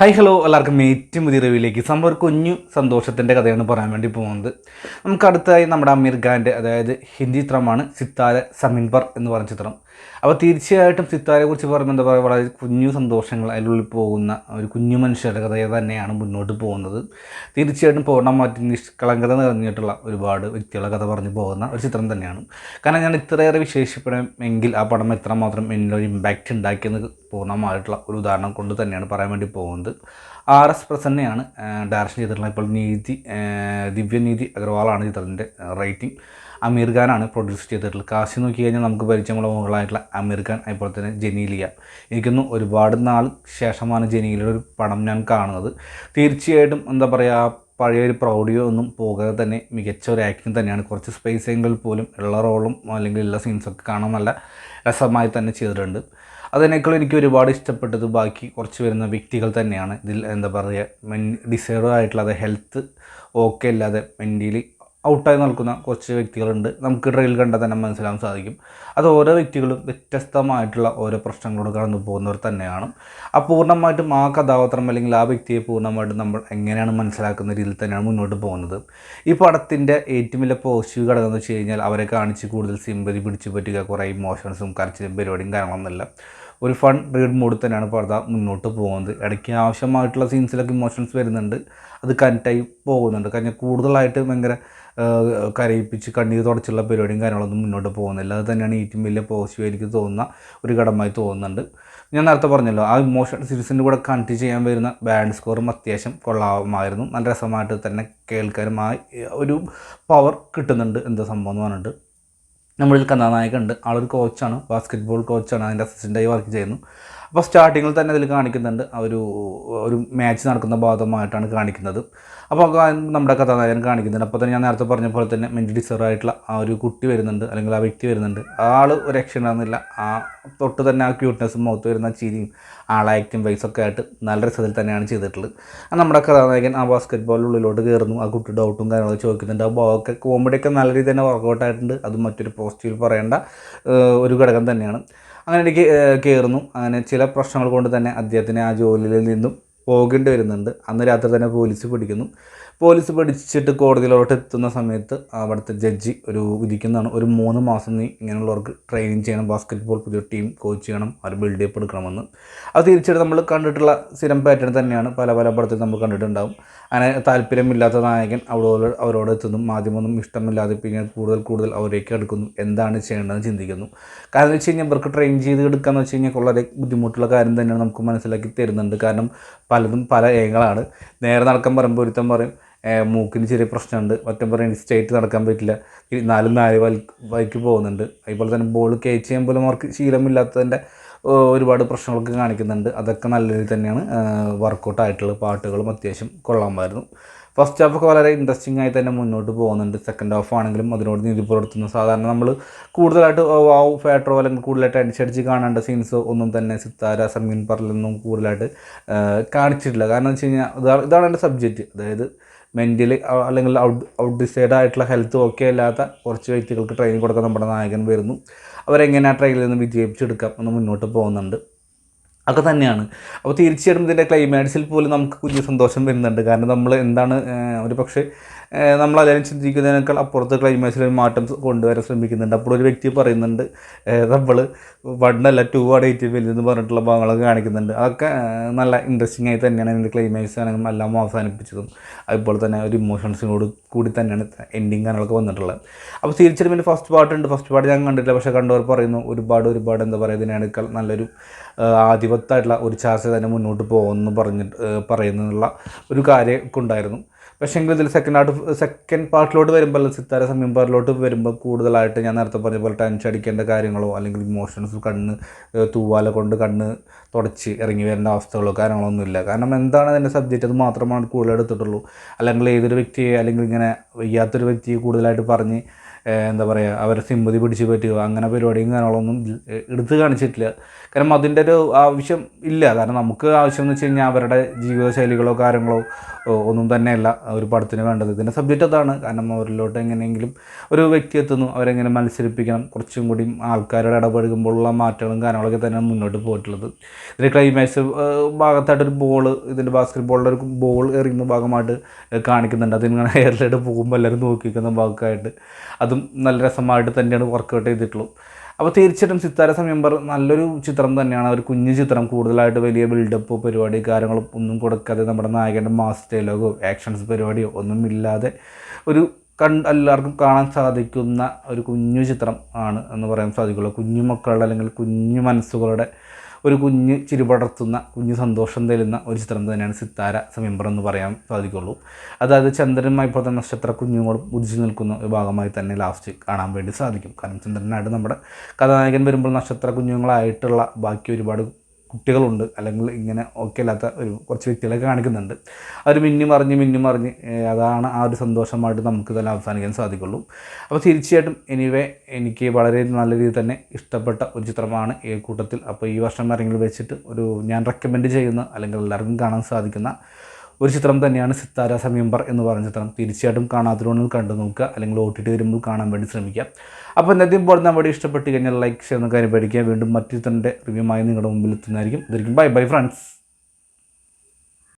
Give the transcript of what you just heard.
Hi hello എല്ലാവർക്കും ഏറ്റവും പുതിയ റിവ്യൂയിലേക്ക് സംഭവം ഒരു കുഞ്ഞു സന്തോഷത്തിൻ്റെ കഥയാണ് പറയാൻ വേണ്ടി പോകുന്നത്. നമുക്ക് അടുത്തായി നമ്മുടെ അമീർ ഖാൻ്റെ അതായത് ഹിന്ദി ചിത്രമാണ് സിത്താര സമീൻ പർ എന്ന് പറഞ്ഞ ചിത്രം. അപ്പോൾ തീർച്ചയായിട്ടും സിത്താരയെ കുറിച്ച് പറയുമ്പോൾ എന്താ പറയുക, വളരെ കുഞ്ഞു സന്തോഷങ്ങൾ അതിനുള്ളിൽ പോകുന്ന ഒരു കുഞ്ഞു മനുഷ്യരുടെ കഥയെ തന്നെയാണ് മുന്നോട്ട് പോകുന്നത്. തീർച്ചയായിട്ടും പൂർണ്ണമായിട്ട് നിഷ്കളങ്കത നിറഞ്ഞിട്ടുള്ള ഒരുപാട് വ്യക്തികളുടെ കഥ പറഞ്ഞു പോകുന്ന ഒരു ചിത്രം തന്നെയാണ്. കാരണം ഞാൻ ഇത്രയേറെ വിശേഷിക്കണമെങ്കിൽ ആ പടം എത്രമാത്രം എന്നൊരു ഇമ്പാക്റ്റ് ഉണ്ടാക്കിയെന്ന് പൂർണ്ണമായിട്ടുള്ള ഒരു ഉദാഹരണം കൊണ്ട് തന്നെയാണ് പറയാൻ വേണ്ടി പോകുന്നത്. RS പ്രസന്നയാണ് ഡയറക്ഷൻ ചെയ്തിട്ടുള്ളത്. ഇപ്പോൾ ദിവ്യനീതി അഗർവാളാണ് ചിത്രത്തിൻ്റെ റൈറ്റിംഗ്. അമീർ ഖാനാണ് പ്രൊഡ്യൂസ് ചെയ്തിട്ടുള്ളത്. കാശി നോക്കി കഴിഞ്ഞാൽ നമുക്ക് പരിചയമുള്ള മുകളായിട്ടുള്ള അമീർ ഖാൻ, അതുപോലെ തന്നെ ജനീലിയ. എനിക്കൊന്നും ഒരുപാട് നാൾ ശേഷമാണ് ജനീലിയുടെ ഒരു പടം ഞാൻ കാണുന്നത്. തീർച്ചയായിട്ടും എന്താ പറയുക, പഴയൊരു പ്രൗഢിയോ ഒന്നും പോകാതെ തന്നെ മികച്ച ഒരു ആക്ടിങ് തന്നെയാണ്. കുറച്ച് സ്പേസെങ്കിൽ പോലും ഉള്ള റോളും അല്ലെങ്കിൽ ഉള്ള സീൻസൊക്കെ കാണാൻ നല്ല രസമായി തന്നെ ചെയ്തിട്ടുണ്ട്. അതിനേക്കാൾ എനിക്ക് ഒരുപാട് ഇഷ്ടപ്പെട്ടത് ബാക്കി കുറച്ച് വരുന്ന വ്യക്തികൾ തന്നെയാണ്. ഇതിൽ എന്താ പറയുക, ഡിസേർവ് ആയിട്ടുള്ള അത് ഹെൽത്ത് ഓക്കെ അല്ലാതെ മെൻ്റലി ഔട്ടായി നിൽക്കുന്ന കുറച്ച് വ്യക്തികളുണ്ട്. നമുക്ക് ട്രെയിൽ കണ്ടാൽ തന്നെ മനസ്സിലാക്കാൻ സാധിക്കും. അത് ഓരോ വ്യക്തികളും വ്യത്യസ്തമായിട്ടുള്ള ഓരോ പ്രശ്നങ്ങളോട് കടന്നു പോകുന്നവർ തന്നെയാണ്. പൂർണ്ണമായിട്ടും ആ കഥാപാത്രം അല്ലെങ്കിൽ ആ വ്യക്തിയെ പൂർണ്ണമായിട്ടും നമ്മൾ എങ്ങനെയാണ് മനസ്സിലാക്കുന്ന രീതിയിൽ തന്നെയാണ് മുന്നോട്ട് പോകുന്നത്. ഈ പടത്തിൻ്റെ ഏറ്റവും വലിയ പോസിറ്റീവ് ഘടകം എന്ന് വെച്ച് കഴിഞ്ഞാൽ അവരെ കാണിച്ച് കൂടുതൽ സിമ്പതി പിടിച്ചു പറ്റുക, കുറേ ഇമോഷൻസും കരച്ചിലും പരിപാടിയും കാര്യങ്ങളൊന്നുമില്ല. ഒരു ഫൺ റീഡ് മൂഡിൽ തന്നെയാണ് പടം മുന്നോട്ട് പോകുന്നത്. ഇടയ്ക്ക് ആവശ്യമായിട്ടുള്ള സീൻസിലൊക്കെ ഇമോഷൻസ് വരുന്നുണ്ട്, അത് കണക്റ്റായി പോകുന്നുണ്ട്. കാരണം കൂടുതലായിട്ട് ഭയങ്കര കരയിപ്പിച്ച് കണ്ണീർ തുടച്ചുള്ള പരിപാടിയും കാര്യങ്ങളൊന്നും മുന്നോട്ട് പോകുന്നില്ല. അത് തന്നെയാണ് ഏറ്റവും വലിയ പോസിറ്റീവ് എനിക്ക് തോന്നുന്ന ഒരു ഘടകമായി തോന്നുന്നുണ്ട്. ഞാൻ നേരത്തെ പറഞ്ഞല്ലോ, ആ ഇമോഷൻ സീരീസിൻ്റെ കൂടെ കണക്ട് ചെയ്യാൻ വരുന്ന ബാൻഡ് സ്കോറും അത്യാവശ്യം കൊള്ളാമായിരുന്നു. നല്ല രസമായിട്ട് തന്നെ കേൾക്കാനും ആ ഒരു പവർ കിട്ടുന്നുണ്ട്. എന്താ സംഭവം എന്ന് പറഞ്ഞിട്ട് നമ്മളിൽ കഥാനായകനുണ്ട്. ആളൊരു കോച്ചാണ്, ബാസ്കറ്റ്ബോൾ കോച്ചാണ്, അതിൻ്റെ അസിസ്റ്റൻ്റായി വർക്ക് ചെയ്യുന്നു. അപ്പോൾ സ്റ്റാർട്ടിങ്ങിൽ തന്നെ അതിൽ കാണിക്കുന്നുണ്ട് ഒരു മാച്ച് നടക്കുന്ന ഭാഗമായിട്ടാണ് കാണിക്കുന്നത്. അപ്പോൾ നമ്മുടെ കഥാനായകൻ കാണിക്കുന്നുണ്ട്. അപ്പോൾ തന്നെ ഞാൻ നേരത്തെ പറഞ്ഞ പോലെ തന്നെ മെൻ്റലി ഡിസേർവ് ആയിട്ടുള്ള ആ ഒരു കുട്ടി വരുന്നുണ്ട്, അല്ലെങ്കിൽ ആ വ്യക്തി വരുന്നുണ്ട്. ആൾ ഒരു രക്ഷ ഉണ്ടാകുന്നില്ല. ആ തൊട്ട് തന്നെ ആ ക്യൂട്ട്നെസ്സും മുഖത്ത് വരുന്ന ചിരിയും ആളാക്റ്റും വൈസൊക്കെ ആയിട്ട് നല്ല രസത്തിൽ തന്നെയാണ് ചെയ്തിട്ടുള്ളത്. നമ്മുടെ കഥാനായകൻ ആ ബാസ്കറ്റ്ബോളിനുള്ളിലോട്ട് കയറുന്നു. ആ കുട്ടി ഡൗട്ടും കാര്യങ്ങളൊക്കെ ചോദിക്കുന്നുണ്ട്. ആ ഭാഗമൊക്കെ കോമഡിയൊക്കെ നല്ല രീതിയിൽ തന്നെ വർക്കൗട്ട് ആയിട്ടുണ്ട്. അത് മറ്റൊരു പോസിറ്റീവ് പറയേണ്ട ഒരു ഘടകം തന്നെയാണ്. അങ്ങനെ എനിക്ക് കയറുന്നു. അങ്ങനെ ചില പ്രശ്നങ്ങൾ കൊണ്ട് തന്നെ അദ്ദേഹത്തിന് ആ ജോലിയിൽ നിന്നും പോകേണ്ടി വരുന്നുണ്ട്. അന്ന് രാത്രി തന്നെ പോലീസ് പിടിക്കുന്നു. പോലീസ് പിടിച്ചിട്ട് കോടതിയിലോട്ട് എത്തുന്ന സമയത്ത് അവിടുത്തെ ജഡ്ജി വിധിക്കുന്നതാണ്, ഒരു 3 മാസം നീ ഇങ്ങനെയുള്ളവർക്ക് ട്രെയിനിങ് ചെയ്യണം, ബാസ്കറ്റ്ബോൾ പുതിയ ടീം കോച്ച് ചെയ്യണം, അവർ ബിൽഡപ്പ് എടുക്കണമെന്ന്. അത് തീർച്ചയായിട്ടും നമ്മൾ കണ്ടിട്ടുള്ള സ്ഥിരം പാറ്റേൺ തന്നെയാണ്. പല പടത്തിൽ നമ്മൾ കണ്ടിട്ടുണ്ടാകും. അങ്ങനെ താല്പര്യമില്ലാത്ത നായകൻ അവരോട് എത്തുന്നു. മാധ്യമമൊന്നും ഇഷ്ടമില്ലാതെ പിന്നെ കൂടുതൽ അവരേക്ക് എടുക്കുന്നു. എന്താണ് ചെയ്യേണ്ടതെന്ന് ചിന്തിക്കുന്നു. കാരണം എന്ന് വെച്ച് കഴിഞ്ഞാൽ ഇവർക്ക് ട്രെയിൻ ചെയ്ത് എടുക്കാമെന്ന് വെച്ച് കഴിഞ്ഞാൽ വളരെ ബുദ്ധിമുട്ടുള്ള കാര്യം തന്നെയാണ് നമുക്ക് മനസ്സിലാക്കി തരുന്നുണ്ട്. കാരണം പലതും പല ഏങ്ങളാണ്. നേരെ നടക്കാൻ പറയുമ്പോൾ ഒരുത്തൻ പറയും മൂക്കിന് ചെറിയ പ്രശ്നമുണ്ട്, മറ്റും പറയും സ്റ്റേറ്റ് നടക്കാൻ പറ്റില്ല, 4 വഴിക്ക് പോകുന്നുണ്ട്. അതുപോലെ തന്നെ ബോൾ ക്യാച്ച് ചെയ്യാൻ പോലും അവർക്ക് ശീലമില്ലാത്തതിൻ്റെ ഒരുപാട് പ്രശ്നങ്ങളൊക്കെ കാണിക്കുന്നുണ്ട്. അതൊക്കെ നല്ല രീതിയിൽ തന്നെയാണ് വർക്കൗട്ട് ആയിട്ടുള്ള പാട്ടുകളും അത്യാവശ്യം കൊള്ളാമായിരുന്നു. ഫസ്റ്റ് ഹാഫൊക്കെ വളരെ ഇൻട്രസ്റ്റിംഗ് ആയി തന്നെ മുന്നോട്ട് പോകുന്നുണ്ട്. സെക്കൻഡ് ഹാഫ് ആണെങ്കിലും അതിനോട് നീതി പുലർത്തുന്നു. സാധാരണ നമ്മൾ കൂടുതലായിട്ട് ഫാറ്ററോ അല്ലെങ്കിൽ കൂടുതലായിട്ട് അടിച്ചടിച്ച് കാണേണ്ട സീൻസ് ഒന്നും തന്നെ സിത്താര സമീൻ പറിലൊന്നും കൂടുതലായിട്ട് കാണിച്ചിട്ടില്ല. കാരണം എന്ന് വെച്ച് കഴിഞ്ഞാൽ ഇതാണ് എൻ്റെ സബ്ജക്റ്റ്. അതായത് മെൻ്റലി അല്ലെങ്കിൽ ഔട്ട് ഡിസൈഡ് ആയിട്ടുള്ള ഹെൽത്ത് ഓക്കെ അല്ലാത്ത കുറച്ച് വ്യക്തികൾക്ക് ട്രെയിനിങ് കൊടുക്കാൻ നമ്മുടെ നായകൻ വരുന്നു. അവരെങ്ങനെ ആ ട്രെയിനിൽ നിന്ന് വിജയിപ്പിച്ചെടുക്കാം എന്ന് മുന്നോട്ട് പോകുന്നുണ്ട്. ഒക്കെ തന്നെയാണ്. അപ്പോൾ തീർച്ചയായിട്ടും ഇതിൻ്റെ ക്ലൈമാക്സിൽ പോലും നമുക്ക് കുഞ്ഞു സന്തോഷം വരുന്നുണ്ട്. കാരണം നമ്മൾ എന്താണ് ഒരു പക്ഷേ നമ്മളെല്ലാവരും ചിന്തിക്കുന്നതിനേക്കാൾ അപ്പുറത്ത് ക്ലൈമാക്സിൽ ഒരു മാറ്റം കൊണ്ടുവരാൻ ശ്രമിക്കുന്നുണ്ട്. അപ്പോൾ ഒരു വ്യക്തി പറയുന്നുണ്ട് നമ്മൾ 1 അല്ല 2 ആണ് ഏറ്റവും വലുതെന്ന് പറഞ്ഞിട്ടുള്ള ഭാഗങ്ങളൊക്കെ കാണിക്കുന്നുണ്ട്. അതൊക്കെ നല്ല ഇൻട്രസ്റ്റിംഗ് ആയി തന്നെയാണ് ഇതിൻ്റെ ക്ലൈമാക്സ് ആണെങ്കിലും എല്ലാം അവസാനിപ്പിച്ചതും. അതുപോലെ തന്നെ ഒരു ഇമോഷൻസിനോട് കൂടി തന്നെയാണ് എൻഡിങ് കാര്യങ്ങളൊക്കെ വന്നിട്ടുള്ളത്. അപ്പോൾ തീർച്ചയായിട്ടും പിന്നെ ഫസ്റ്റ് പാർട്ട് ഞാൻ കണ്ടിട്ടില്ല. പക്ഷേ കണ്ടവർ പറയുന്നു ഒരുപാട് എന്താ പറയുക, ഇതിനേക്കാൾ നല്ലൊരു ആധിപത്യമായിട്ടുള്ള ഒരു ചാർച്ച തന്നെ മുന്നോട്ട് പോകുമെന്ന് പറയുന്നുള്ള ഒരു കാര്യമൊക്കെ ഉണ്ടായിരുന്നു. പക്ഷേ എങ്കിൽ ഇതിൽ സെക്കൻഡ് പാർട്ടിലോട്ട് വരുമ്പോൾ സിത്താര സമീൻ പാർട്ടിലോട്ട് വരുമ്പോൾ കൂടുതലായിട്ട് ഞാൻ നേരത്തെ പറഞ്ഞ പോലെ ടെൻഷൻ അടിക്കേണ്ട കാര്യങ്ങളോ അല്ലെങ്കിൽ ഇമോഷൻസ് തൂവാല കൊണ്ട് കണ്ണ് തുടച്ച് ഇറങ്ങി വരേണ്ട അവസ്ഥകളോ കാര്യങ്ങളൊന്നുമില്ല. കാരണം എന്താണ് അതിൻ്റെ സബ്ജക്റ്റ് അത് മാത്രമാണ് കൂടുതൽ എടുത്തിട്ടുള്ളൂ. അല്ലെങ്കിൽ ഏതൊരു വ്യക്തിയെ അല്ലെങ്കിൽ ഇങ്ങനെ വയ്യാത്തൊരു വ്യക്തിയെ കൂടുതലായിട്ട് പറഞ്ഞ് എന്താ പറയുക അവരെ സിമ്പതി പിടിച്ച് പറ്റുക അങ്ങനെ പരിപാടിയും കാര്യങ്ങളൊന്നും എടുത്ത് കാണിച്ചിട്ടില്ല. കാരണം അതിൻ്റെ ഒരു ആവശ്യം ഇല്ല. കാരണം നമുക്ക് ആവശ്യം എന്ന് വെച്ച് കഴിഞ്ഞാൽ അവരുടെ ജീവിതശൈലികളോ കാര്യങ്ങളോ ഒന്നും തന്നെയല്ല ഒരു പടത്തിന് വേണ്ടത്. ഇതിൻ്റെ സബ്ജക്റ്റ് അതാണ്. കാരണം അവരിലോട്ട് എങ്ങനെയെങ്കിലും ഒരു വ്യക്തി എത്തുന്നു, അവരെങ്ങനെ മത്സരിപ്പിക്കണം, കുറച്ചും കൂടി ആൾക്കാരുടെ ഇടപഴകുമ്പോഴുള്ള മാറ്റങ്ങളും കാര്യങ്ങളൊക്കെ തന്നെ മുന്നോട്ട് പോയിട്ടുള്ളത്. ഇതിൻ്റെ ക്ലൈമാക്സ് ഭാഗത്തായിട്ടൊരു ഇതിൻ്റെ ബാസ്കറ്റ് ബോളിൻ്റെ ഒരു ബോൾ എറിയുന്ന ഭാഗമായിട്ട് കാണിക്കുന്നുണ്ട്. അതിങ്ങനെ എയറിലായിട്ട് പോകുമ്പോൾ എല്ലാവരും നോക്കിക്കുന്ന ഭാഗമായിട്ട് അതും നല്ല രസമായിട്ട് തന്നെയാണ് വർക്കൗട്ട് ചെയ്തിട്ടുള്ളൂ. അപ്പോൾ തീർച്ചയായിട്ടും സിത്താര സമയംബർ നല്ലൊരു ചിത്രം തന്നെയാണ്. ഒരു കുഞ്ഞു ചിത്രം, കൂടുതലായിട്ട് വലിയ ബിൽഡപ്പോ പരിപാടി കാര്യങ്ങളും ഒന്നും കൊടുക്കാതെ നമ്മുടെ നായകൻ്റെ മാസ് ഡയലോഗോ ആക്ഷൻസ് പരിപാടിയോ ഒന്നും ഇല്ലാതെ ഒരു എല്ലാവർക്കും കാണാൻ സാധിക്കുന്ന ഒരു കുഞ്ഞു ചിത്രം ആണ് എന്ന് പറയാൻ സാധിക്കുള്ളൂ. കുഞ്ഞു മക്കളുടെ അല്ലെങ്കിൽ കുഞ്ഞു മനസ്സുകളുടെ ഒരു കുഞ്ഞ് ചിരിപടർത്തുന്ന കുഞ്ഞ് സന്തോഷം തരുന്ന ഒരു ചിത്രം തന്നെയാണ് സിത്താര സമയംബർ എന്ന് പറയാൻ സാധിക്കുള്ളൂ. അതായത് ചന്ദ്രനുമായി ഇപ്പോൾ തന്നെ നക്ഷത്ര കുഞ്ഞുങ്ങളും ഉദിച്ചു നിൽക്കുന്ന ഒരു ഭാഗമായി തന്നെ ലാസ്റ്റ് കാണാൻ വേണ്ടി സാധിക്കും. കാരണം ചന്ദ്രനായിട്ട് നമ്മുടെ കഥാനായകൻ വരുമ്പോൾ നക്ഷത്ര കുഞ്ഞുങ്ങളായിട്ടുള്ള ബാക്കി ഒരുപാട് കുട്ടികളുണ്ട്, അല്ലെങ്കിൽ ഇങ്ങനെ ഓക്കെ അല്ലാത്ത കുറച്ച് വ്യക്തികളൊക്കെ കാണിക്കുന്നുണ്ട്. അവർ മിന്നി മറിഞ്ഞ് അതാണ് ആ ഒരു സന്തോഷമായിട്ട് നമുക്ക് ഇതെല്ലാം അവസാനിക്കാൻ സാധിക്കുള്ളൂ. അപ്പോൾ തീർച്ചയായിട്ടും എനിക്ക് വളരെ നല്ല രീതിയിൽ തന്നെ ഇഷ്ടപ്പെട്ട ഒരു ചിത്രമാണ് ഈ കൂട്ടത്തിൽ. അപ്പോൾ ഈ വർഷം ഇറങ്ങി വെച്ചിട്ട് ഞാൻ റെക്കമെൻഡ് ചെയ്യുന്ന അല്ലെങ്കിൽ എല്ലാവർക്കും കാണാൻ സാധിക്കുന്ന ഒരു ചിത്രം തന്നെയാണ് സിത്താര സമയംബർ എന്ന് പറഞ്ഞ ചിത്രം. തീർച്ചയായിട്ടും കാണാത്തതുകൊണ്ട് കണ്ടു നോക്കുക, അല്ലെങ്കിൽ OTT വരുമ്പോൾ കാണാൻ വേണ്ടി ശ്രമിക്കുക. അപ്പോൾ എന്നതിൽ പോലെ നമ്മുടെ ഇഷ്ടപ്പെട്ട് കഴിഞ്ഞാൽ ലൈക്ക് ചെയ്യുന്ന കാര്യം പഠിക്കുക. വീണ്ടും മറ്റു ചിത്രത്തിൻ്റെ റിവ്യൂമായി നിങ്ങളുടെ മുമ്പിൽ എത്തുന്നതായിരിക്കും. ഇതായിരിക്കും ബൈ ഫ്രണ്ട്സ്.